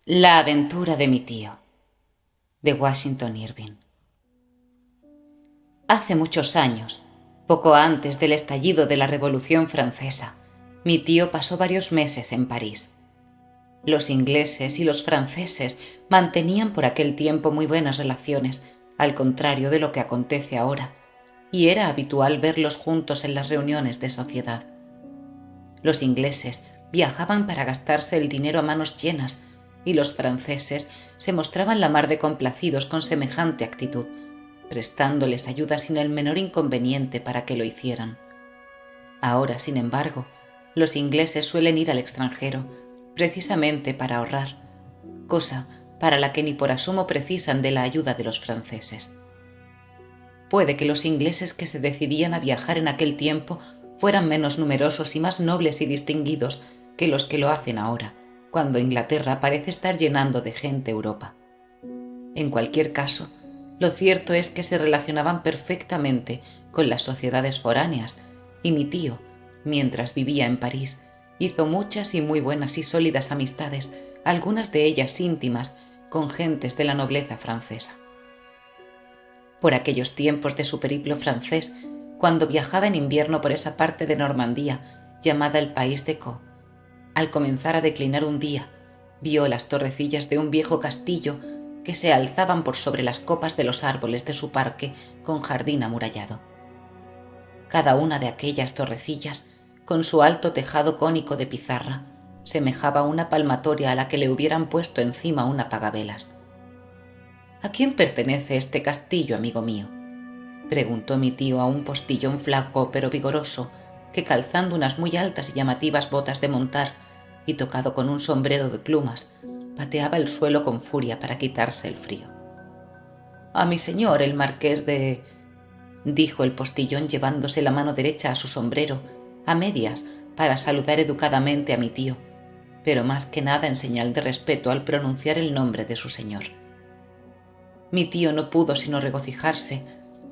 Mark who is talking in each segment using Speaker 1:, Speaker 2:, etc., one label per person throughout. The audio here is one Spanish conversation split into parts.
Speaker 1: La aventura de mi tío, de Washington Irving. Hace muchos años, poco antes del estallido de la Revolución Francesa, mi tío pasó varios meses en París. Los ingleses y los franceses mantenían por aquel tiempo muy buenas relaciones, al contrario de lo que acontece ahora, y era habitual verlos juntos en las reuniones de sociedad. Los ingleses viajaban para gastarse el dinero a manos llenas, y los franceses se mostraban la mar de complacidos con semejante actitud, prestándoles ayuda sin el menor inconveniente para que lo hicieran. Ahora, sin embargo, los ingleses suelen ir al extranjero precisamente para ahorrar, cosa para la que ni por asomo precisan de la ayuda de los franceses. Puede que los ingleses que se decidían a viajar en aquel tiempo fueran menos numerosos y más nobles y distinguidos que los que lo hacen ahora, cuando Inglaterra parece estar llenando de gente Europa. En cualquier caso, lo cierto es que se relacionaban perfectamente con las sociedades foráneas, y mi tío, mientras vivía en París, hizo muchas y muy buenas y sólidas amistades, algunas de ellas íntimas, con gentes de la nobleza francesa. Por aquellos tiempos de su periplo francés, cuando viajaba en invierno por esa parte de Normandía llamada el País de Caux, al comenzar a declinar un día, vio las torrecillas de un viejo castillo que se alzaban por sobre las copas de los árboles de su parque con jardín amurallado. Cada una de aquellas torrecillas, con su alto tejado cónico de pizarra, semejaba una palmatoria a la que le hubieran puesto encima un apagavelas. «¿A quién pertenece este castillo, amigo mío?», preguntó mi tío a un postillón flaco pero vigoroso que, calzando unas muy altas y llamativas botas de montar y tocado con un sombrero de plumas, pateaba el suelo con furia para quitarse el frío. «A mi señor, el marqués de...», dijo el postillón llevándose la mano derecha a su sombrero, a medias, para saludar educadamente a mi tío, pero más que nada en señal de respeto al pronunciar el nombre de su señor. Mi tío no pudo sino regocijarse,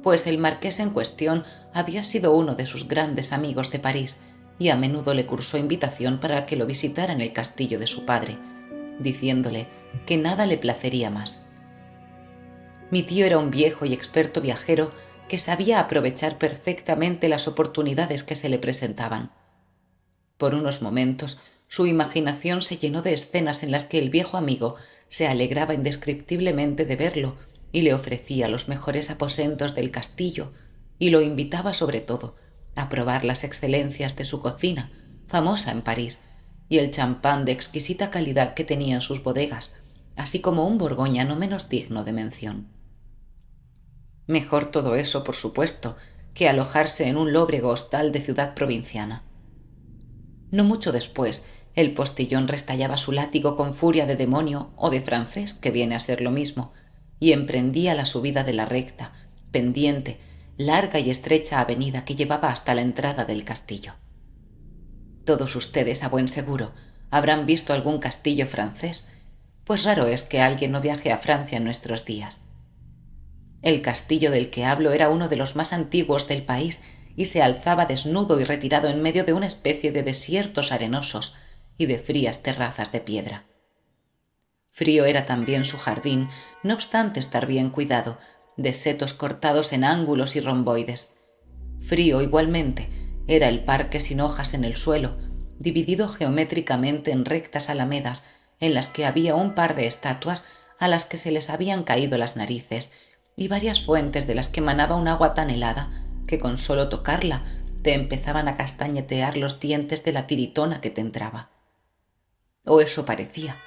Speaker 1: pues el marqués en cuestión había sido uno de sus grandes amigos de París y a menudo le cursó invitación para que lo visitara en el castillo de su padre, diciéndole que nada le placería más. Mi tío era un viejo y experto viajero que sabía aprovechar perfectamente las oportunidades que se le presentaban. Por unos momentos, su imaginación se llenó de escenas en las que el viejo amigo se alegraba indescriptiblemente de verlo y le ofrecía los mejores aposentos del castillo y lo invitaba sobre todo a probar las excelencias de su cocina, famosa en París, y el champán de exquisita calidad que tenía en sus bodegas, así como un Borgoña no menos digno de mención. Mejor todo eso, por supuesto, que alojarse en un lóbrego hostal de ciudad provinciana. No mucho después, el postillón restallaba su látigo con furia de demonio o de francés, que viene a ser lo mismo, y emprendía la subida de la recta, pendiente, larga y estrecha avenida que llevaba hasta la entrada del castillo. Todos ustedes, a buen seguro, habrán visto algún castillo francés, pues raro es que alguien no viaje a Francia en nuestros días. El castillo del que hablo era uno de los más antiguos del país y se alzaba desnudo y retirado en medio de una especie de desiertos arenosos y de frías terrazas de piedra. Frío era también su jardín, no obstante estar bien cuidado, de setos cortados en ángulos y romboides. Frío, igualmente, era el parque sin hojas en el suelo, dividido geométricamente en rectas alamedas, en las que había un par de estatuas a las que se les habían caído las narices, y varias fuentes de las que manaba un agua tan helada que con solo tocarla te empezaban a castañetear los dientes de la tiritona que te entraba. O eso parecía.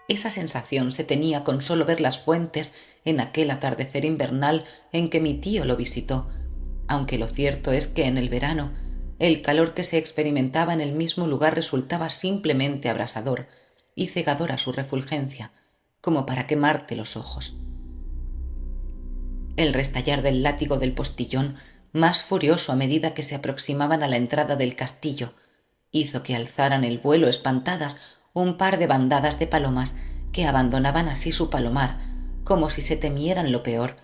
Speaker 1: Esa sensación se tenía con solo ver las fuentes en aquel atardecer invernal en que mi tío lo visitó, aunque lo cierto es que en el verano el calor que se experimentaba en el mismo lugar resultaba simplemente abrasador y cegadora su refulgencia, como para quemarte los ojos. El restallar del látigo del postillón, más furioso a medida que se aproximaban a la entrada del castillo, hizo que alzaran el vuelo espantadas un par de bandadas de palomas que abandonaban así su palomar, como si se temieran lo peor,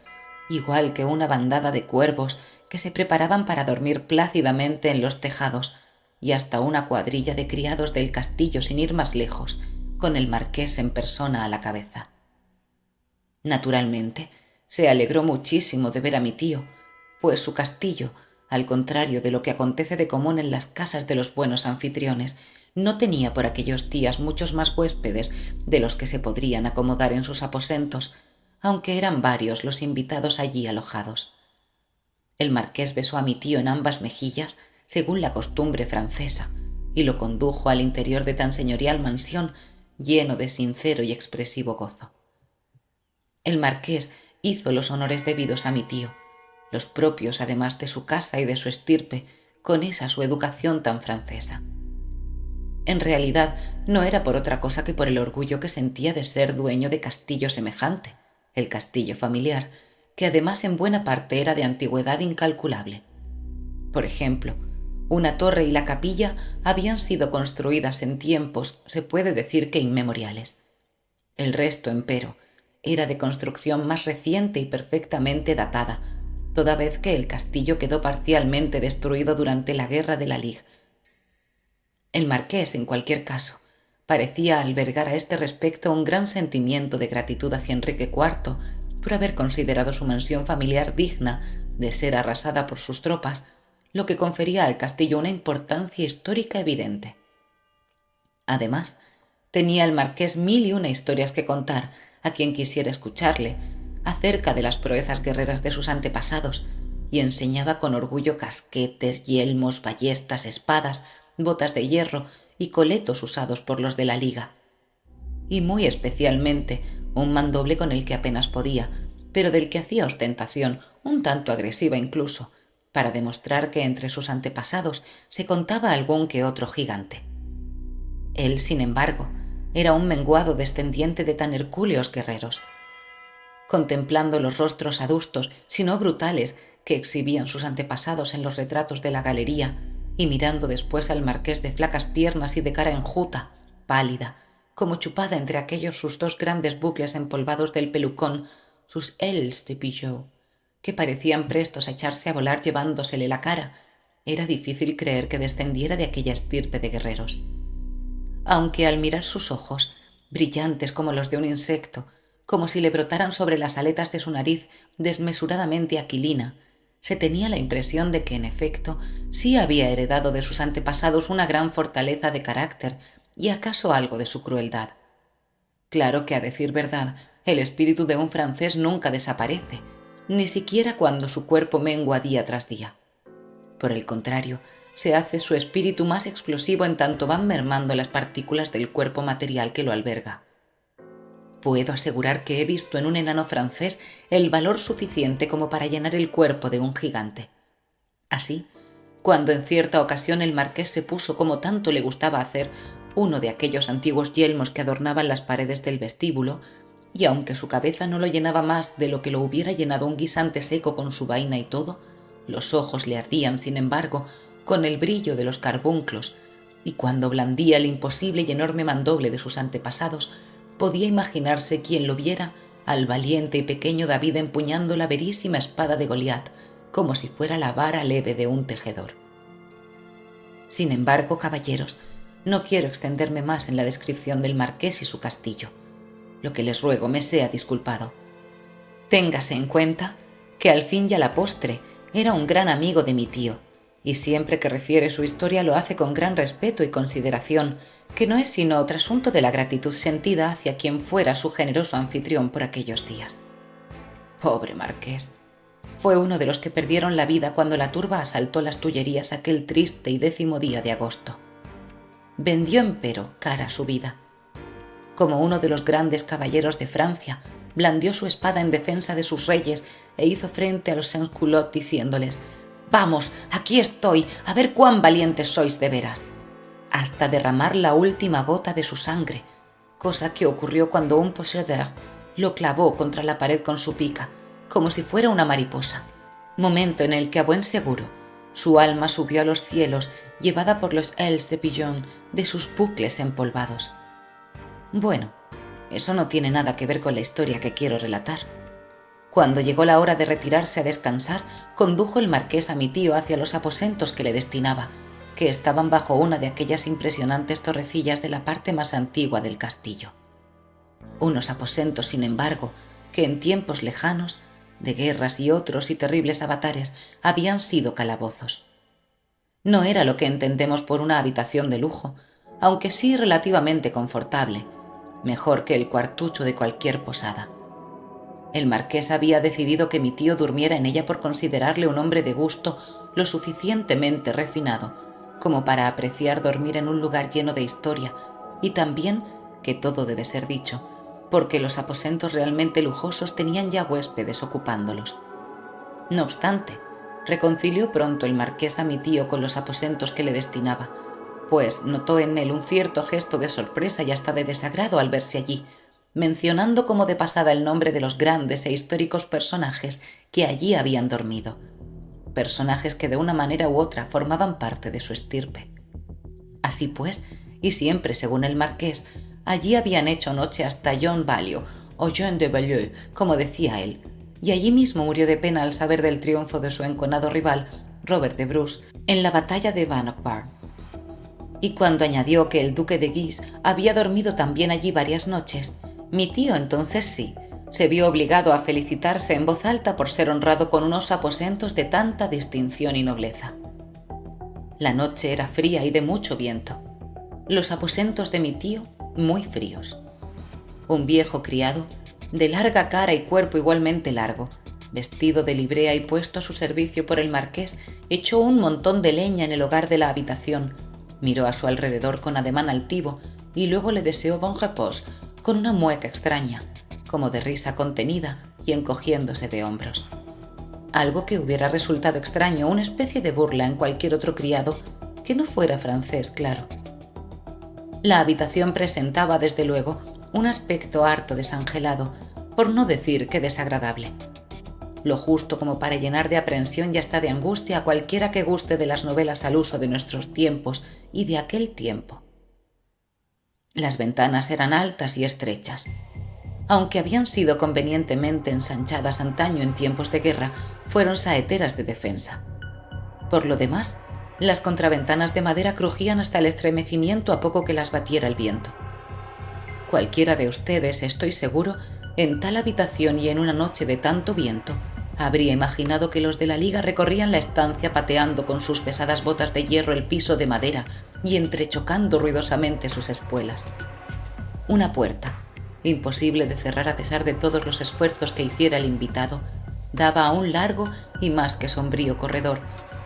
Speaker 1: igual que una bandada de cuervos que se preparaban para dormir plácidamente en los tejados, y hasta una cuadrilla de criados del castillo, sin ir más lejos, con el marqués en persona a la cabeza. Naturalmente, se alegró muchísimo de ver a mi tío, pues su castillo, al contrario de lo que acontece de común en las casas de los buenos anfitriones, no tenía por aquellos días muchos más huéspedes de los que se podrían acomodar en sus aposentos, aunque eran varios los invitados allí alojados. El marqués besó a mi tío en ambas mejillas, según la costumbre francesa, y lo condujo al interior de tan señorial mansión, lleno de sincero y expresivo gozo. El marqués hizo los honores debidos a mi tío, los propios además de su casa y de su estirpe, con esa su educación tan francesa. En realidad no era por otra cosa que por el orgullo que sentía de ser dueño de castillo semejante, el castillo familiar, que además en buena parte era de antigüedad incalculable. Por ejemplo, una torre y la capilla habían sido construidas en tiempos, se puede decir que inmemoriales. El resto, empero, era de construcción más reciente y perfectamente datada, toda vez que el castillo quedó parcialmente destruido durante la Guerra de la Ligue. El marqués, en cualquier caso, parecía albergar a este respecto un gran sentimiento de gratitud hacia Enrique IV por haber considerado su mansión familiar digna de ser arrasada por sus tropas, lo que confería al castillo una importancia histórica evidente. Además, tenía el marqués mil y una historias que contar a quien quisiera escucharle acerca de las proezas guerreras de sus antepasados, y enseñaba con orgullo casquetes, yelmos, ballestas, espadas, botas de hierro y coletos usados por los de la liga. Y muy especialmente un mandoble con el que apenas podía, pero del que hacía ostentación, un tanto agresiva incluso, para demostrar que entre sus antepasados se contaba algún que otro gigante. Él, sin embargo, era un menguado descendiente de tan hercúleos guerreros. Contemplando los rostros adustos, si no brutales, que exhibían sus antepasados en los retratos de la galería, y mirando después al marqués de flacas piernas y de cara enjuta, pálida, como chupada entre aquellos sus dos grandes bucles empolvados del pelucón, sus ailes de pigeon, que parecían prestos a echarse a volar llevándosele la cara, era difícil creer que descendiera de aquella estirpe de guerreros. Aunque al mirar sus ojos, brillantes como los de un insecto, como si le brotaran sobre las aletas de su nariz desmesuradamente aquilina, se tenía la impresión de que, en efecto, sí había heredado de sus antepasados una gran fortaleza de carácter y acaso algo de su crueldad. Claro que, a decir verdad, el espíritu de un francés nunca desaparece, ni siquiera cuando su cuerpo mengua día tras día. Por el contrario, se hace su espíritu más explosivo en tanto van mermando las partículas del cuerpo material que lo alberga. Puedo asegurar que he visto en un enano francés el valor suficiente como para llenar el cuerpo de un gigante. Así, cuando en cierta ocasión el marqués se puso, como tanto le gustaba hacer, uno de aquellos antiguos yelmos que adornaban las paredes del vestíbulo, y aunque su cabeza no lo llenaba más de lo que lo hubiera llenado un guisante seco con su vaina y todo, los ojos le ardían, sin embargo, con el brillo de los carbunclos, y cuando blandía el imposible y enorme mandoble de sus antepasados, podía imaginarse quien lo viera al valiente y pequeño David empuñando la verísima espada de Goliat, como si fuera la vara leve de un tejedor. Sin embargo, caballeros, no quiero extenderme más en la descripción del marqués y su castillo, lo que les ruego me sea disculpado. Téngase en cuenta que al fin y a la postre era un gran amigo de mi tío, y siempre que refiere su historia lo hace con gran respeto y consideración, que no es sino trasunto de la gratitud sentida hacia quien fuera su generoso anfitrión por aquellos días. Pobre marqués. Fue uno de los que perdieron la vida cuando la turba asaltó las Tullerías aquel triste y 10º día de agosto. Vendió, empero, cara su vida. Como uno de los grandes caballeros de Francia, blandió su espada en defensa de sus reyes e hizo frente a los sans-culottes diciéndoles: «Vamos, aquí estoy, a ver cuán valientes sois de veras», hasta derramar la última gota de su sangre, cosa que ocurrió cuando un poignardeur lo clavó contra la pared con su pica, como si fuera una mariposa, momento en el que a buen seguro su alma subió a los cielos llevada por los ailes de pigeon de sus bucles empolvados. Bueno, eso no tiene nada que ver con la historia que quiero relatar. Cuando llegó la hora de retirarse a descansar, condujo el marqués a mi tío hacia los aposentos que le destinaba, que estaban bajo una de aquellas impresionantes torrecillas de la parte más antigua del castillo. Unos aposentos, sin embargo, que en tiempos lejanos, de guerras y otros y terribles avatares, habían sido calabozos. No era lo que entendemos por una habitación de lujo, aunque sí relativamente confortable, mejor que el cuartucho de cualquier posada. El marqués había decidido que mi tío durmiera en ella por considerarle un hombre de gusto lo suficientemente refinado como para apreciar dormir en un lugar lleno de historia, y también, que todo debe ser dicho, porque los aposentos realmente lujosos tenían ya huéspedes ocupándolos. No obstante, reconcilió pronto el marqués a mi tío con los aposentos que le destinaba, pues notó en él un cierto gesto de sorpresa y hasta de desagrado al verse allí, mencionando como de pasada el nombre de los grandes e históricos personajes que allí habían dormido, personajes que de una manera u otra formaban parte de su estirpe. Así pues, y siempre según el marqués, allí habían hecho noche hasta John Valio, o Jean de Bayeux, como decía él, y allí mismo murió de pena al saber del triunfo de su enconado rival, Robert de Bruce, en la batalla de Bannockburn. Y cuando añadió que el duque de Guise había dormido también allí varias noches, mi tío entonces sí, se vio obligado a felicitarse en voz alta por ser honrado con unos aposentos de tanta distinción y nobleza. La noche era fría y de mucho viento. Los aposentos de mi tío muy fríos. Un viejo criado, de larga cara y cuerpo igualmente largo, vestido de librea y puesto a su servicio por el marqués, echó un montón de leña en el hogar de la habitación, miró a su alrededor con ademán altivo y luego le deseó bon repos con una mueca extraña, como de risa contenida y encogiéndose de hombros. Algo que hubiera resultado extraño, una especie de burla en cualquier otro criado que no fuera francés, claro. La habitación presentaba, desde luego, un aspecto harto desangelado, por no decir que desagradable. Lo justo como para llenar de aprensión y hasta de angustia a cualquiera que guste de las novelas al uso de nuestros tiempos y de aquel tiempo. Las ventanas eran altas y estrechas. Aunque habían sido convenientemente ensanchadas antaño en tiempos de guerra, fueron saeteras de defensa. Por lo demás, las contraventanas de madera crujían hasta el estremecimiento a poco que las batiera el viento. Cualquiera de ustedes, estoy seguro, en tal habitación y en una noche de tanto viento, habría imaginado que los de la Liga recorrían la estancia pateando con sus pesadas botas de hierro el piso de madera y entrechocando ruidosamente sus espuelas. Una puerta, imposible de cerrar a pesar de todos los esfuerzos que hiciera el invitado, daba a un largo y más que sombrío corredor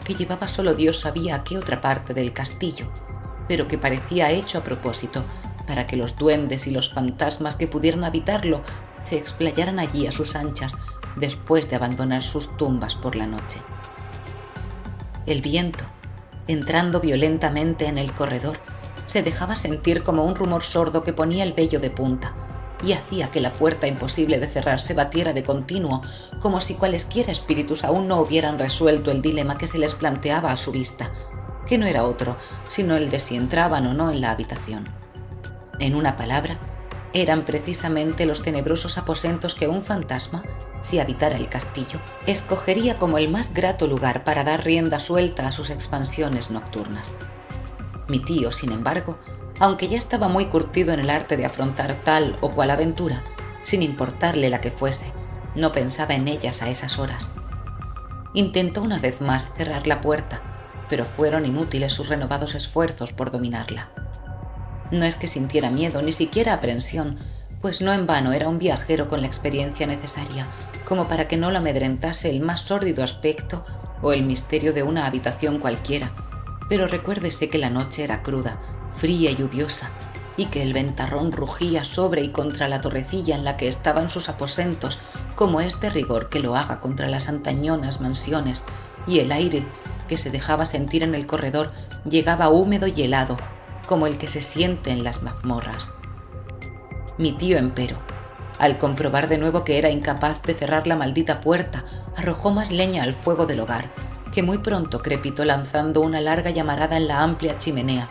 Speaker 1: que llevaba solo Dios sabía a qué otra parte del castillo, pero que parecía hecho a propósito para que los duendes y los fantasmas que pudieran habitarlo se explayaran allí a sus anchas después de abandonar sus tumbas por la noche. El viento, entrando violentamente en el corredor, se dejaba sentir como un rumor sordo que ponía el vello de punta y hacía que la puerta imposible de cerrar se batiera de continuo, como si cualesquiera espíritus aún no hubieran resuelto el dilema que se les planteaba a su vista, que no era otro sino el de si entraban o no en la habitación. En una palabra, eran precisamente los tenebrosos aposentos que un fantasma, si habitara el castillo, escogería como el más grato lugar para dar rienda suelta a sus expansiones nocturnas. Mi tío, sin embargo, aunque ya estaba muy curtido en el arte de afrontar tal o cual aventura, sin importarle la que fuese, no pensaba en ellas a esas horas. Intentó una vez más cerrar la puerta, pero fueron inútiles sus renovados esfuerzos por dominarla. No es que sintiera miedo, ni siquiera aprensión, pues no en vano era un viajero con la experiencia necesaria como para que no lo amedrentase el más sórdido aspecto o el misterio de una habitación cualquiera, pero recuérdese que la noche era cruda, fría y lluviosa, y que el ventarrón rugía sobre y contra la torrecilla en la que estaban sus aposentos, como es de rigor que lo haga contra las antañonas mansiones, y el aire que se dejaba sentir en el corredor llegaba húmedo y helado, como el que se siente en las mazmorras. Mi tío, empero, al comprobar de nuevo que era incapaz de cerrar la maldita puerta, arrojó más leña al fuego del hogar, que muy pronto crepitó lanzando una larga llamarada en la amplia chimenea,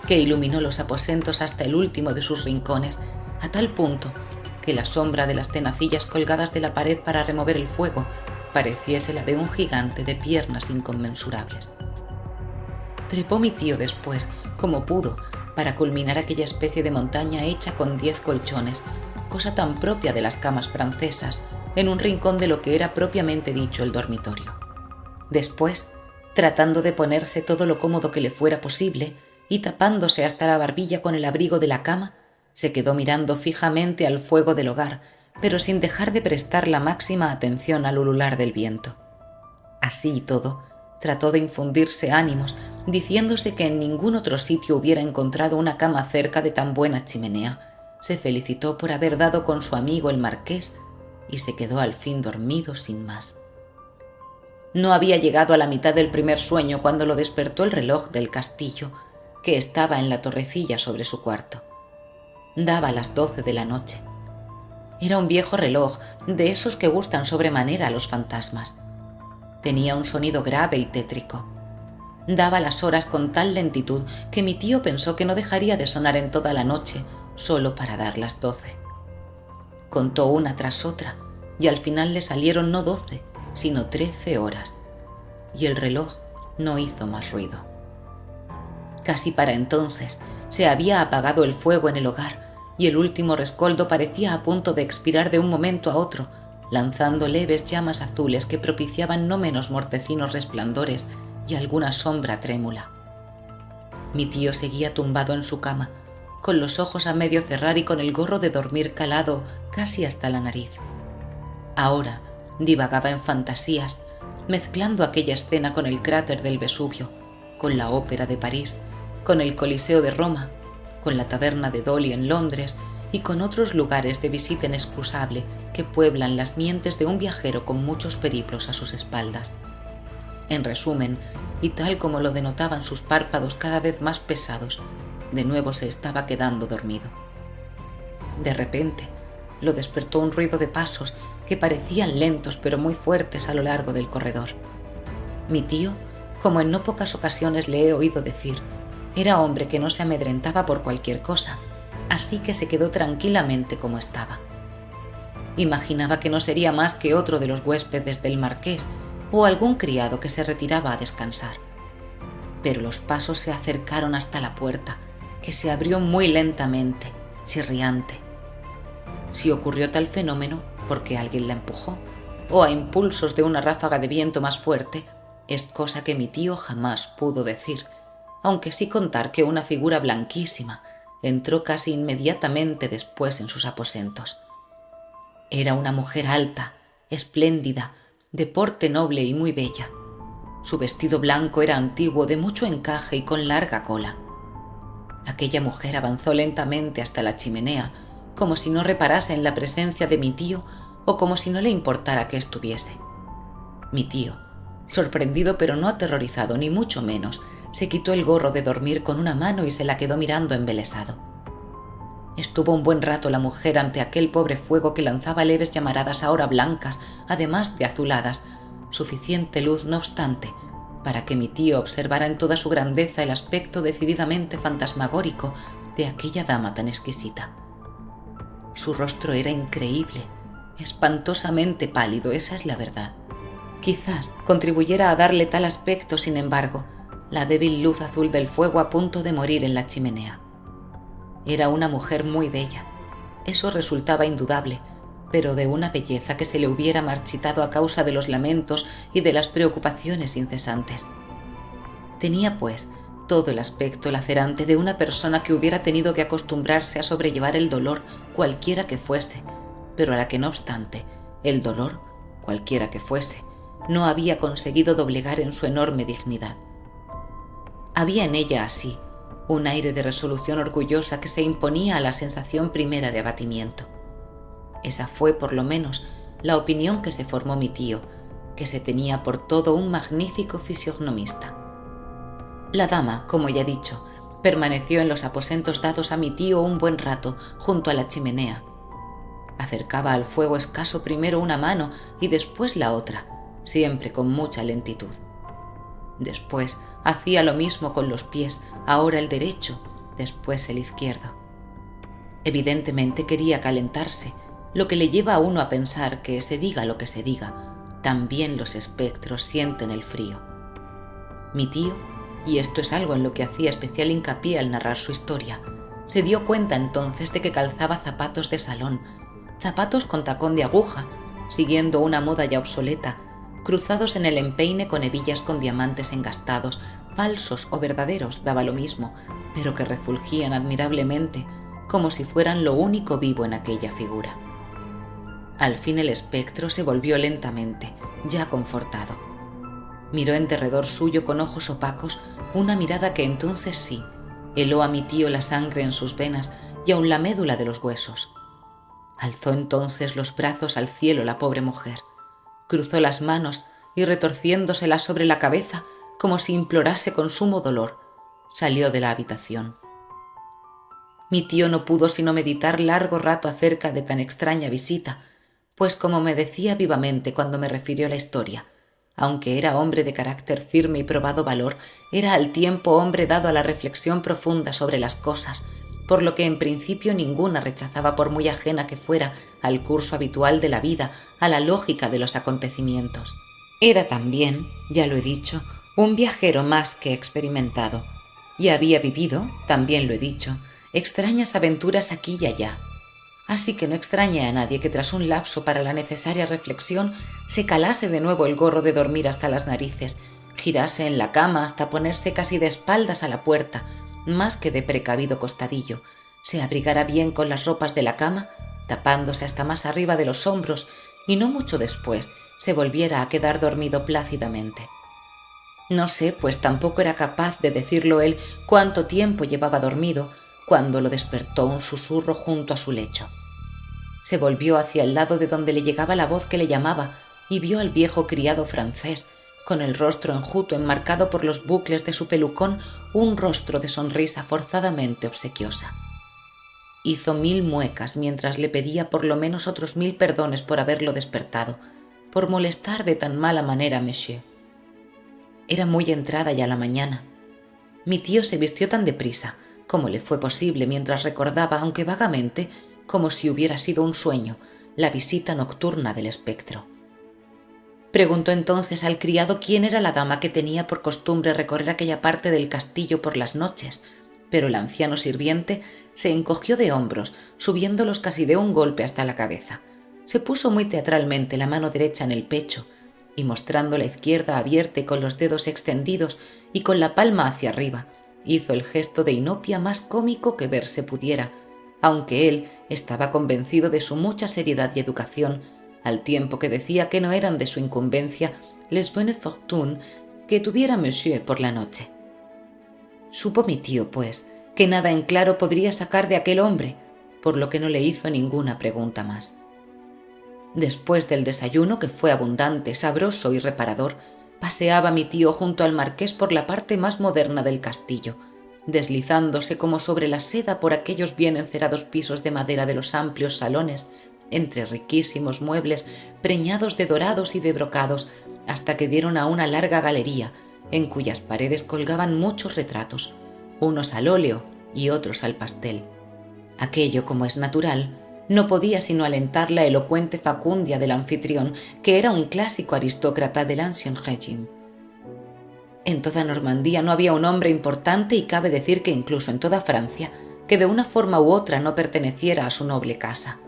Speaker 1: que iluminó los aposentos hasta el último de sus rincones, a tal punto que la sombra de las tenacillas colgadas de la pared para remover el fuego pareciese la de un gigante de piernas inconmensurables. Trepó mi tío después, como pudo, para culminar aquella especie de montaña hecha con 10 colchones, cosa tan propia de las camas francesas, en un rincón de lo que era propiamente dicho el dormitorio. Después, tratando de ponerse todo lo cómodo que le fuera posible y tapándose hasta la barbilla con el abrigo de la cama, se quedó mirando fijamente al fuego del hogar, pero sin dejar de prestar la máxima atención al ulular del viento. Así y todo, trató de infundirse ánimos, diciéndose que en ningún otro sitio hubiera encontrado una cama cerca de tan buena chimenea. Se felicitó por haber dado con su amigo el marqués y se quedó al fin dormido sin más. No había llegado a la mitad del primer sueño cuando lo despertó el reloj del castillo, que estaba en la torrecilla sobre su cuarto. Daba las 12 de la noche. Era un viejo reloj, de esos que gustan sobremanera a los fantasmas. Tenía un sonido grave y tétrico. Daba las horas con tal lentitud que mi tío pensó que no dejaría de sonar en toda la noche, solo para dar las 12. Contó una tras otra, y al final le salieron no 12, sino 13 horas, y el reloj no hizo más ruido. Casi para entonces se había apagado el fuego en el hogar, y el último rescoldo parecía a punto de expirar de un momento a otro, lanzando leves llamas azules que propiciaban no menos mortecinos resplandores y alguna sombra trémula. Mi tío seguía tumbado en su cama, con los ojos a medio cerrar y con el gorro de dormir calado casi hasta la nariz. Ahora divagaba en fantasías, mezclando aquella escena con el cráter del Vesubio, con la Ópera de París, con el Coliseo de Roma, con la taberna de Dolly en Londres y con otros lugares de visita inexcusable que pueblan las mientes de un viajero con muchos periplos a sus espaldas. En resumen, y tal como lo denotaban sus párpados cada vez más pesados, de nuevo se estaba quedando dormido. De repente, lo despertó un ruido de pasos que parecían lentos pero muy fuertes a lo largo del corredor. Mi tío, como en no pocas ocasiones le he oído decir, era hombre que no se amedrentaba por cualquier cosa, así que se quedó tranquilamente como estaba. Imaginaba que no sería más que otro de los huéspedes del marqués o algún criado que se retiraba a descansar. Pero los pasos se acercaron hasta la puerta, que se abrió muy lentamente, chirriante. Si ocurrió tal fenómeno porque alguien la empujó, o a impulsos de una ráfaga de viento más fuerte, es cosa que mi tío jamás pudo decir, aunque sí contar que una figura blanquísima entró casi inmediatamente después en sus aposentos. Era una mujer alta, espléndida, de porte noble y muy bella. Su vestido blanco era antiguo, de mucho encaje y con larga cola. Aquella mujer avanzó lentamente hasta la chimenea, como si no reparase en la presencia de mi tío o como si no le importara que estuviese. Mi tío, sorprendido pero no aterrorizado ni mucho menos, se quitó el gorro de dormir con una mano y se la quedó mirando embelesado. Estuvo un buen rato la mujer ante aquel pobre fuego que lanzaba leves llamaradas ahora blancas, además de azuladas, suficiente luz no obstante, para que mi tío observara en toda su grandeza el aspecto decididamente fantasmagórico de aquella dama tan exquisita. Su rostro era increíble, espantosamente pálido, esa es la verdad. Quizás contribuyera a darle tal aspecto, sin embargo, la débil luz azul del fuego a punto de morir en la chimenea. Era una mujer muy bella, eso resultaba indudable, pero de una belleza que se le hubiera marchitado a causa de los lamentos y de las preocupaciones incesantes. Tenía, pues, todo el aspecto lacerante de una persona que hubiera tenido que acostumbrarse a sobrellevar el dolor cualquiera que fuese, pero a la que no obstante, el dolor, cualquiera que fuese, no había conseguido doblegar en su enorme dignidad. Había en ella así un aire de resolución orgullosa que se imponía a la sensación primera de abatimiento. Esa fue, por lo menos, la opinión que se formó mi tío, que se tenía por todo un magnífico fisionomista. La dama, como ya he dicho, permaneció en los aposentos dados a mi tío un buen rato, junto a la chimenea. Acercaba al fuego escaso primero una mano y después la otra, siempre con mucha lentitud. Después hacía lo mismo con los pies, ahora el derecho, después el izquierdo. Evidentemente quería calentarse, lo que le lleva a uno a pensar que, se diga lo que se diga, también los espectros sienten el frío. Mi tío y esto es algo en lo que hacía especial hincapié al narrar su historia, se dio cuenta entonces de que calzaba zapatos de salón, zapatos con tacón de aguja, siguiendo una moda ya obsoleta, cruzados en el empeine con hebillas con diamantes engastados, falsos o verdaderos, daba lo mismo, pero que refulgían admirablemente, como si fueran lo único vivo en aquella figura. Al fin el espectro se volvió lentamente, ya confortado. Miró en derredor suyo con ojos opacos una mirada que entonces sí, heló a mi tío la sangre en sus venas y aun la médula de los huesos. Alzó entonces los brazos al cielo la pobre mujer, cruzó las manos y retorciéndoselas sobre la cabeza como si implorase con sumo dolor, salió de la habitación. Mi tío no pudo sino meditar largo rato acerca de tan extraña visita, pues como me decía vivamente cuando me refirió la historia, aunque era hombre de carácter firme y probado valor, era al tiempo hombre dado a la reflexión profunda sobre las cosas, por lo que en principio ninguna rechazaba por muy ajena que fuera al curso habitual de la vida, a la lógica de los acontecimientos. Era también, ya lo he dicho, un viajero más que experimentado, y había vivido, también lo he dicho, extrañas aventuras aquí y allá. Así que no extraña a nadie que tras un lapso para la necesaria reflexión se calase de nuevo el gorro de dormir hasta las narices, girase en la cama hasta ponerse casi de espaldas a la puerta, más que de precavido costadillo, se abrigara bien con las ropas de la cama, tapándose hasta más arriba de los hombros, y no mucho después se volviera a quedar dormido plácidamente. No sé, pues tampoco era capaz de decirlo él cuánto tiempo llevaba dormido, cuando lo despertó un susurro junto a su lecho. Se volvió hacia el lado de donde le llegaba la voz que le llamaba y vio al viejo criado francés, con el rostro enjuto enmarcado por los bucles de su pelucón, un rostro de sonrisa forzadamente obsequiosa. Hizo 1000 muecas mientras le pedía por lo menos otros 1000 perdones por haberlo despertado, por molestar de tan mala manera a Monsieur. Era muy entrada ya la mañana. Mi tío se vistió tan deprisa como le fue posible mientras recordaba, aunque vagamente, como si hubiera sido un sueño, la visita nocturna del espectro. Preguntó entonces al criado quién era la dama que tenía por costumbre recorrer aquella parte del castillo por las noches, pero el anciano sirviente se encogió de hombros, subiéndolos casi de un golpe hasta la cabeza. Se puso muy teatralmente la mano derecha en el pecho y mostrando la izquierda abierta y con los dedos extendidos y con la palma hacia arriba, hizo el gesto de inopia más cómico que verse pudiera, aunque él estaba convencido de su mucha seriedad y educación, al tiempo que decía que no eran de su incumbencia les bonnes fortunes que tuviera Monsieur por la noche. Supo mi tío, pues, que nada en claro podría sacar de aquel hombre, por lo que no le hizo ninguna pregunta más. Después del desayuno, que fue abundante, sabroso y reparador, paseaba mi tío junto al marqués por la parte más moderna del castillo, deslizándose como sobre la seda por aquellos bien encerados pisos de madera de los amplios salones, entre riquísimos muebles preñados de dorados y de brocados, hasta que dieron a una larga galería, en cuyas paredes colgaban muchos retratos, unos al óleo y otros al pastel. Aquello, como es natural, no podía sino alentar la elocuente facundia del anfitrión, que era un clásico aristócrata del Ancien Régime. En toda Normandía no había un hombre importante y cabe decir que incluso en toda Francia, que de una forma u otra no perteneciera a su noble casa.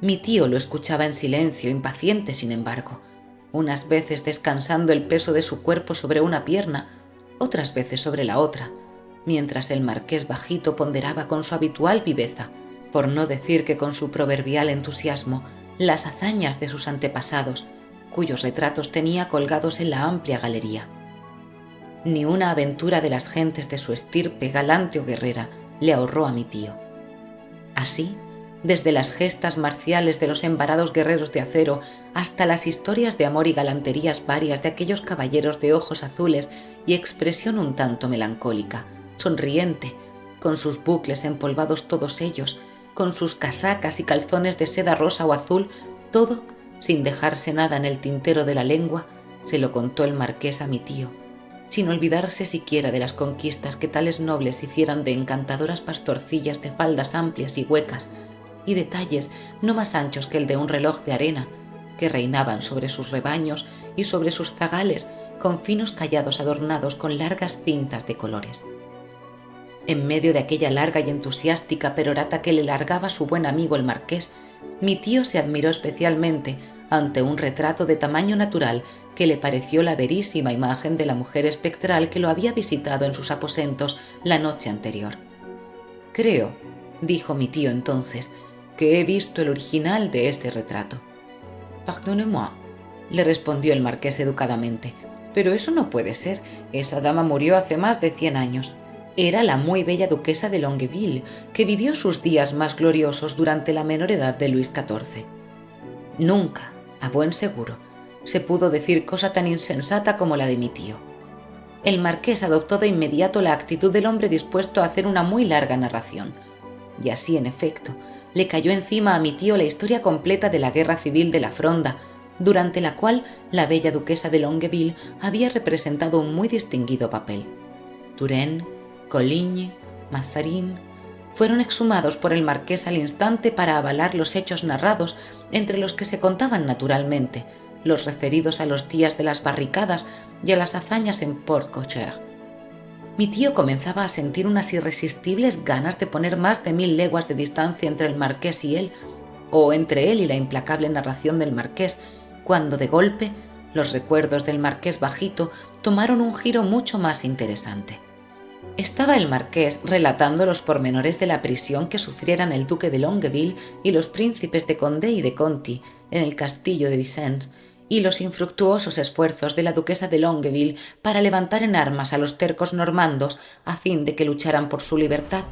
Speaker 1: Mi tío lo escuchaba en silencio, impaciente sin embargo, unas veces descansando el peso de su cuerpo sobre una pierna, otras veces sobre la otra, mientras el marqués bajito ponderaba con su habitual viveza, por no decir que con su proverbial entusiasmo, las hazañas de sus antepasados, cuyos retratos tenía colgados en la amplia galería. Ni una aventura de las gentes de su estirpe, galante o guerrera, le ahorró a mi tío. Así, desde las gestas marciales de los embarados guerreros de acero hasta las historias de amor y galanterías varias de aquellos caballeros de ojos azules y expresión un tanto melancólica, sonriente, con sus bucles empolvados todos ellos, con sus casacas y calzones de seda rosa o azul, todo, sin dejarse nada en el tintero de la lengua, se lo contó el marqués a mi tío, sin olvidarse siquiera de las conquistas que tales nobles hicieran de encantadoras pastorcillas de faldas amplias y huecas, y detalles no más anchos que el de un reloj de arena, que reinaban sobre sus rebaños y sobre sus zagales con finos callados adornados con largas cintas de colores. En medio de aquella larga y entusiástica perorata que le largaba su buen amigo el marqués, mi tío se admiró especialmente ante un retrato de tamaño natural que le pareció la verísima imagen de la mujer espectral que lo había visitado en sus aposentos la noche anterior. «Creo», dijo mi tío entonces, «que he visto el original de ese retrato». «Pardonnez-moi», le respondió el marqués educadamente, «pero eso no puede ser. Esa dama murió hace más de 100 años. Era la muy bella duquesa de Longueville, que vivió sus días más gloriosos durante la menor edad de Luis XIV. Nunca, a buen seguro, se pudo decir cosa tan insensata como la de mi tío». El marqués adoptó de inmediato la actitud del hombre dispuesto a hacer una muy larga narración. Y así, en efecto, le cayó encima a mi tío la historia completa de la guerra civil de la Fronda, durante la cual la bella duquesa de Longueville había representado un muy distinguido papel. Turenne, Coligny, Mazarin fueron exhumados por el marqués al instante para avalar los hechos narrados, entre los que se contaban naturalmente los referidos a los días de las barricadas y a las hazañas en Porte-Cocher. Mi tío comenzaba a sentir unas irresistibles ganas de poner más de 1000 leguas de distancia entre el marqués y él, o entre él y la implacable narración del marqués, cuando de golpe los recuerdos del marqués bajito tomaron un giro mucho más interesante. Estaba el marqués relatando los pormenores de la prisión que sufrieran el duque de Longueville y los príncipes de Condé y de Conti en el castillo de Vincennes, y los infructuosos esfuerzos de la duquesa de Longueville para levantar en armas a los tercos normandos a fin de que lucharan por su libertad,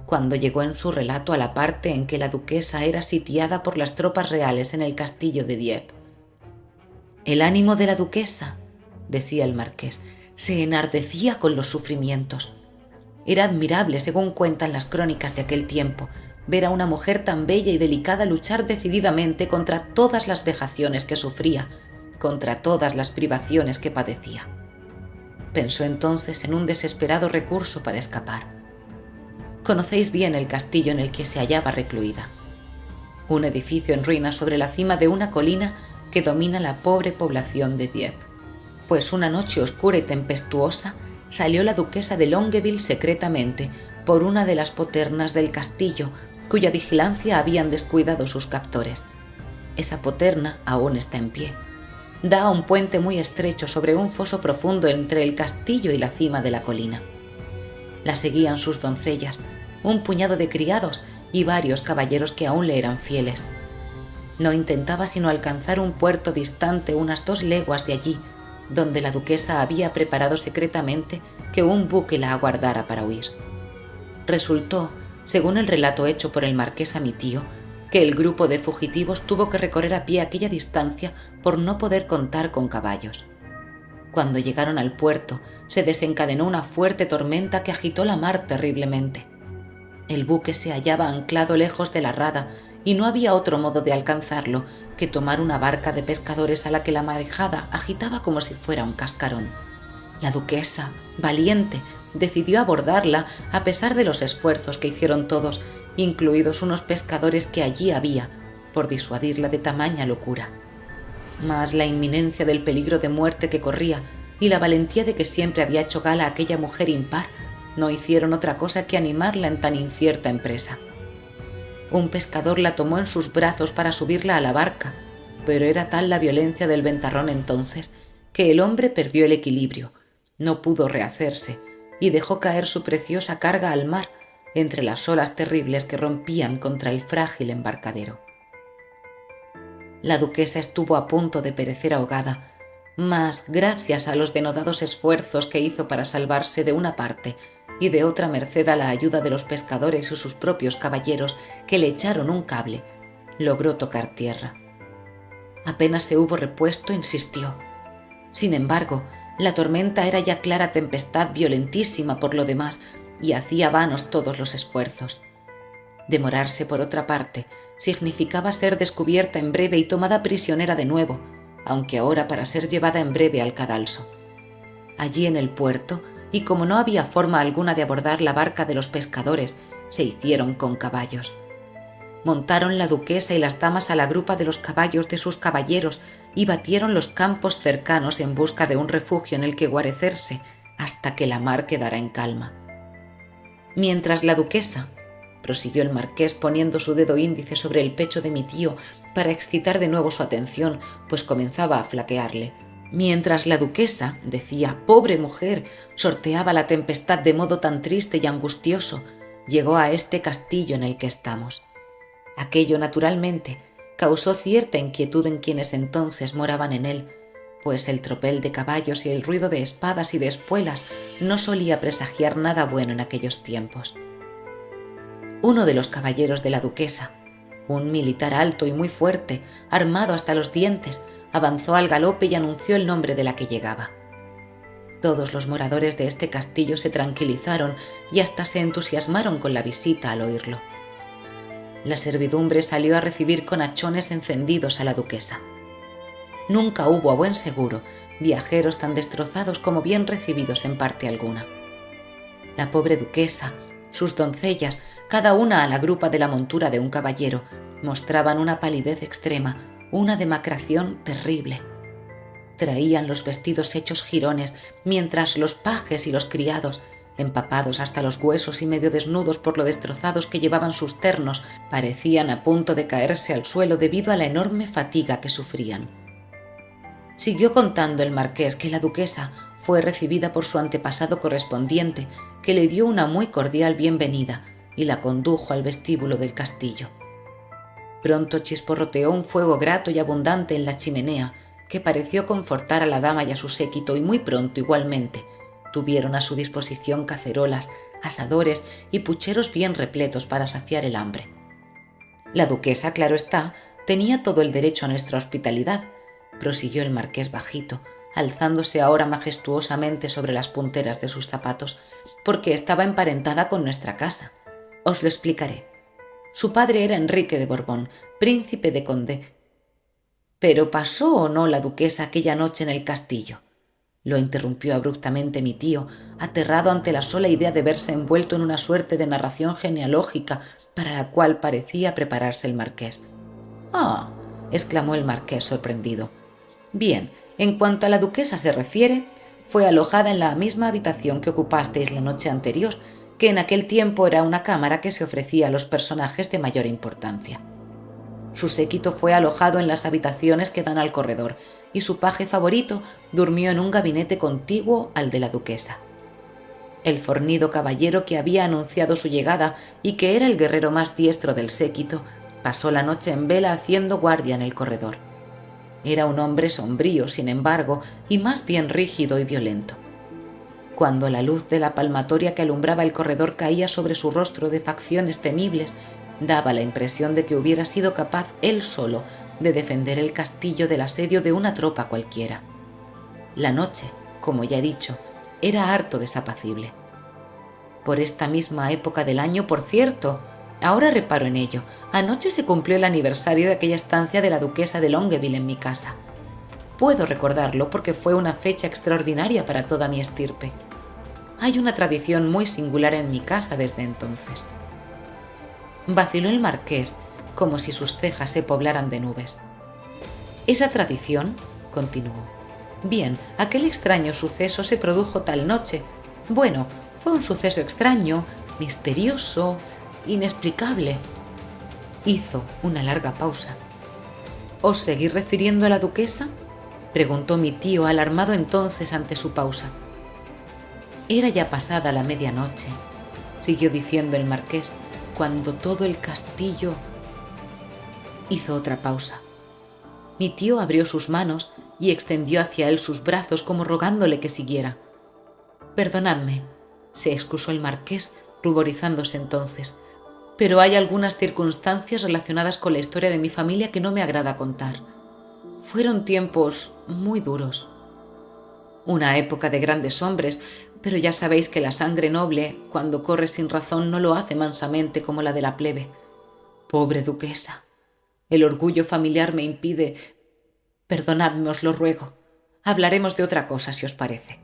Speaker 1: cuando llegó en su relato a la parte en que la duquesa era sitiada por las tropas reales en el castillo de Dieppe. «El ánimo de la duquesa», decía el marqués, «se enardecía con los sufrimientos. Era admirable, según cuentan las crónicas de aquel tiempo, ver a una mujer tan bella y delicada luchar decididamente contra todas las vejaciones que sufría, contra todas las privaciones que padecía». Pensó entonces en un desesperado recurso para escapar. Conocéis bien el castillo en el que se hallaba recluida. Un edificio en ruinas sobre la cima de una colina que domina la pobre población de Dieppe. Pues una noche oscura y tempestuosa salió la duquesa de Longueville secretamente por una de las poternas del castillo, cuya vigilancia habían descuidado sus captores. Esa poterna aún está en pie. Da a un puente muy estrecho sobre un foso profundo entre el castillo y la cima de la colina. La seguían sus doncellas, un puñado de criados y varios caballeros que aún le eran fieles. No intentaba sino alcanzar un puerto distante unas 2 leguas de allí, donde la duquesa había preparado secretamente que un buque la aguardara para huir. Resultó, según el relato hecho por el marqués a mi tío, que el grupo de fugitivos tuvo que recorrer a pie aquella distancia por no poder contar con caballos. Cuando llegaron al puerto, se desencadenó una fuerte tormenta que agitó la mar terriblemente. El buque se hallaba anclado lejos de la rada y no había otro modo de alcanzarlo que tomar una barca de pescadores a la que la marejada agitaba como si fuera un cascarón. La duquesa, valiente, decidió abordarla a pesar de los esfuerzos que hicieron todos, incluidos unos pescadores que allí había, por disuadirla de tamaña locura. Mas la inminencia del peligro de muerte que corría y la valentía de que siempre había hecho gala aquella mujer impar no hicieron otra cosa que animarla en tan incierta empresa. Un pescador la tomó en sus brazos para subirla a la barca, pero era tal la violencia del ventarrón entonces que el hombre perdió el equilibrio, no pudo rehacerse y dejó caer su preciosa carga al mar entre las olas terribles que rompían contra el frágil embarcadero. La duquesa estuvo a punto de perecer ahogada, mas gracias a los denodados esfuerzos que hizo para salvarse de una parte y de otra merced a la ayuda de los pescadores y sus propios caballeros que le echaron un cable, logró tocar tierra. Apenas se hubo repuesto, insistió. Sin embargo, la tormenta era ya clara tempestad violentísima por lo demás y hacía vanos todos los esfuerzos. Demorarse, por otra parte, significaba ser descubierta en breve y tomada prisionera de nuevo, aunque ahora para ser llevada en breve al cadalso. Allí en el puerto, y como no había forma alguna de abordar la barca de los pescadores, se hicieron con caballos. Montaron la duquesa y las damas a la grupa de los caballos de sus caballeros y batieron los campos cercanos en busca de un refugio en el que guarecerse hasta que la mar quedara en calma. Mientras la duquesa, prosiguió el marqués poniendo su dedo índice sobre el pecho de mi tío para excitar de nuevo su atención, pues comenzaba a flaquearle. Mientras la duquesa, decía, pobre mujer, sorteaba la tempestad de modo tan triste y angustioso, llegó a este castillo en el que estamos. Aquello, naturalmente, causó cierta inquietud en quienes entonces moraban en él, pues el tropel de caballos y el ruido de espadas y de espuelas no solía presagiar nada bueno en aquellos tiempos. Uno de los caballeros de la duquesa, un militar alto y muy fuerte, armado hasta los dientes, avanzó al galope y anunció el nombre de la que llegaba. Todos los moradores de este castillo se tranquilizaron y hasta se entusiasmaron con la visita al oírlo. La servidumbre salió a recibir con hachones encendidos a la duquesa. Nunca hubo, a buen seguro, viajeros tan destrozados como bien recibidos en parte alguna. La pobre duquesa, sus doncellas, cada una a la grupa de la montura de un caballero, mostraban una palidez extrema, una demacración terrible. Traían los vestidos hechos jirones, mientras los pajes y los criados, empapados hasta los huesos y medio desnudos por lo destrozados que llevaban sus ternos, parecían a punto de caerse al suelo debido a la enorme fatiga que sufrían. Siguió contando el marqués que la duquesa fue recibida por su antepasado correspondiente, que le dio una muy cordial bienvenida y la condujo al vestíbulo del castillo. Pronto chisporroteó un fuego grato y abundante en la chimenea, que pareció confortar a la dama y a su séquito, y muy pronto igualmente tuvieron a su disposición cacerolas, asadores y pucheros bien repletos para saciar el hambre. La duquesa, claro está, tenía todo el derecho a nuestra hospitalidad, prosiguió el marqués bajito, alzándose ahora majestuosamente sobre las punteras de sus zapatos, porque estaba emparentada con nuestra casa. Os lo explicaré. Su padre era Enrique de Borbón, príncipe de Condé. ¿Pero pasó o no la duquesa aquella noche en el castillo? Lo interrumpió abruptamente mi tío, aterrado ante la sola idea de verse envuelto en una suerte de narración genealógica para la cual parecía prepararse el marqués. «Ah», exclamó el marqués sorprendido. «Bien, en cuanto a la duquesa se refiere, fue alojada en la misma habitación que ocupasteis la noche anterior, que en aquel tiempo era una cámara que se ofrecía a los personajes de mayor importancia. Su séquito fue alojado en las habitaciones que dan al corredor, y su paje favorito durmió en un gabinete contiguo al de la duquesa. El fornido caballero que había anunciado su llegada y que era el guerrero más diestro del séquito, pasó la noche en vela haciendo guardia en el corredor. Era un hombre sombrío, sin embargo, y más bien rígido y violento. Cuando la luz de la palmatoria que alumbraba el corredor caía sobre su rostro de facciones temibles, daba la impresión de que hubiera sido capaz él solo de defender el castillo del asedio de una tropa cualquiera. La noche, como ya he dicho, era harto desapacible. Por esta misma época del año, por cierto, ahora reparo en ello, anoche se cumplió el aniversario de aquella estancia de la duquesa de Longueville en mi casa. Puedo recordarlo porque fue una fecha extraordinaria para toda mi estirpe. Hay una tradición muy singular en mi casa desde entonces. Vaciló el marqués, como si sus cejas se poblaran de nubes. Esa tradición, continuó. Bien, aquel extraño suceso se produjo tal noche. Bueno, fue un suceso extraño, misterioso, inexplicable. Hizo una larga pausa. ¿Os seguís refiriendo a la duquesa?, preguntó mi tío, alarmado entonces ante su pausa. Era ya pasada la medianoche, siguió diciendo el marqués, cuando todo el castillo... Hizo otra pausa. Mi tío abrió sus manos y extendió hacia él sus brazos como rogándole que siguiera. «Perdonadme», se excusó el marqués, ruborizándose entonces, «pero hay algunas circunstancias relacionadas con la historia de mi familia que no me agrada contar. Fueron tiempos muy duros. Una época de grandes hombres, pero ya sabéis que la sangre noble, cuando corre sin razón, no lo hace mansamente como la de la plebe. Pobre duquesa. El orgullo familiar me impide... Perdonadme, os lo ruego. Hablaremos de otra cosa, si os parece».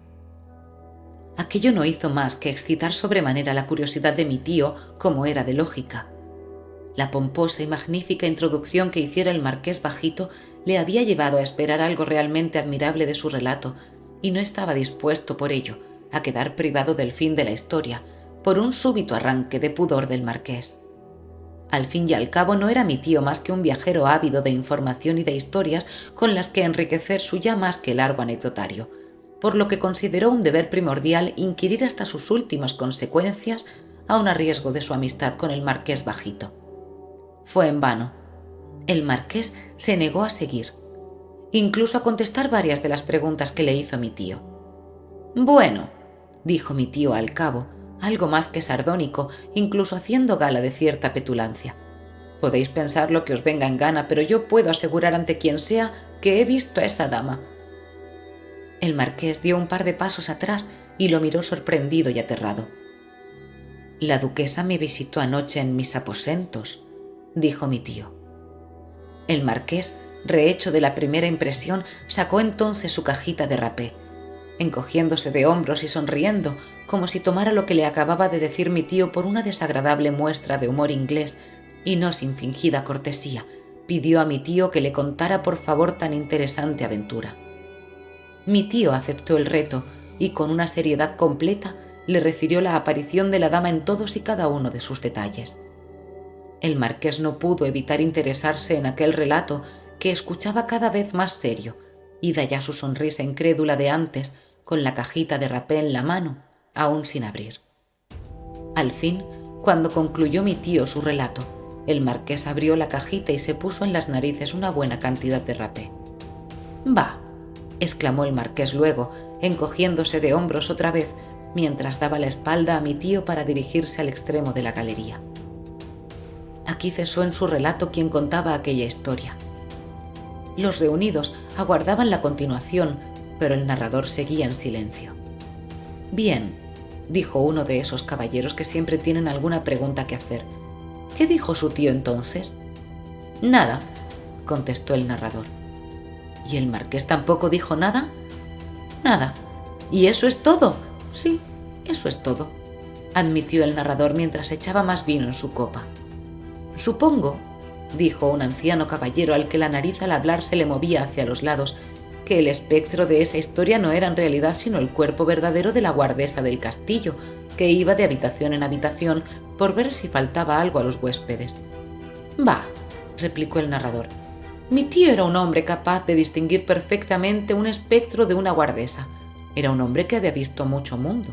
Speaker 1: Aquello no hizo más que excitar sobremanera la curiosidad de mi tío, como era de lógica. La pomposa y magnífica introducción que hiciera el marqués bajito le había llevado a esperar algo realmente admirable de su relato y no estaba dispuesto por ello a quedar privado del fin de la historia por un súbito arranque de pudor del marqués. Al fin y al cabo no era mi tío más que un viajero ávido de información y de historias con las que enriquecer su ya más que largo anecdotario, por lo que consideró un deber primordial inquirir hasta sus últimas consecuencias, aun a riesgo de su amistad con el marqués bajito. Fue en vano. El marqués se negó a seguir, incluso a contestar varias de las preguntas que le hizo mi tío. «Bueno», dijo mi tío al cabo, algo más que sardónico, incluso haciendo gala de cierta petulancia. «Podéis pensar lo que os venga en gana, pero yo puedo asegurar ante quien sea que he visto a esa dama». El marqués dio un par de pasos atrás y lo miró sorprendido y aterrado. «La duquesa me visitó anoche en mis aposentos», dijo mi tío. El marqués, rehecho de la primera impresión, sacó entonces su cajita de rapé, encogiéndose de hombros y sonriendo, como si tomara lo que le acababa de decir mi tío por una desagradable muestra de humor inglés, y no sin fingida cortesía, pidió a mi tío que le contara por favor tan interesante aventura. Mi tío aceptó el reto y con una seriedad completa le refirió la aparición de la dama en todos y cada uno de sus detalles. El marqués no pudo evitar interesarse en aquel relato que escuchaba cada vez más serio, ida ya su sonrisa incrédula de antes, con la cajita de rapé en la mano, aún sin abrir. Al fin, cuando concluyó mi tío su relato, el marqués abrió la cajita y se puso en las narices una buena cantidad de rapé. «Bah», exclamó el marqués luego, encogiéndose de hombros otra vez, mientras daba la espalda a mi tío para dirigirse al extremo de la galería. Aquí cesó en su relato quien contaba aquella historia. Los reunidos aguardaban la continuación, pero el narrador seguía en silencio. «Bien», dijo uno de esos caballeros que siempre tienen alguna pregunta que hacer. «¿Qué dijo su tío entonces?» «Nada», contestó el narrador. «¿Y el marqués tampoco dijo nada?» «Nada». «¿Y eso es todo?» «Sí, eso es todo», admitió el narrador mientras echaba más vino en su copa. «Supongo», dijo un anciano caballero al que la nariz al hablar se le movía hacia los lados, «que el espectro de esa historia no era en realidad sino el cuerpo verdadero de la guardesa del castillo, que iba de habitación en habitación por ver si faltaba algo a los huéspedes». «Bah», replicó el narrador, «mi tío era un hombre capaz de distinguir perfectamente un espectro de una guardesa. Era un hombre que había visto mucho mundo».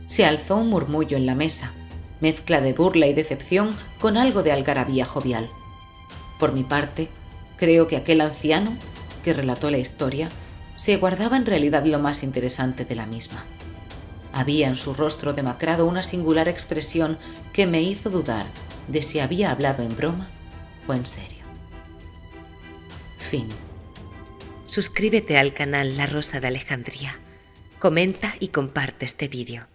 Speaker 1: Se alzó un murmullo en la mesa, mezcla de burla y decepción con algo de algarabía jovial. Por mi parte, creo que aquel anciano, que relató la historia, se guardaba en realidad lo más interesante de la misma. Había en su rostro demacrado una singular expresión que me hizo dudar de si había hablado en broma o en serio. Fin.
Speaker 2: Suscríbete al canal La Rosa de Alejandría, comenta y comparte este vídeo.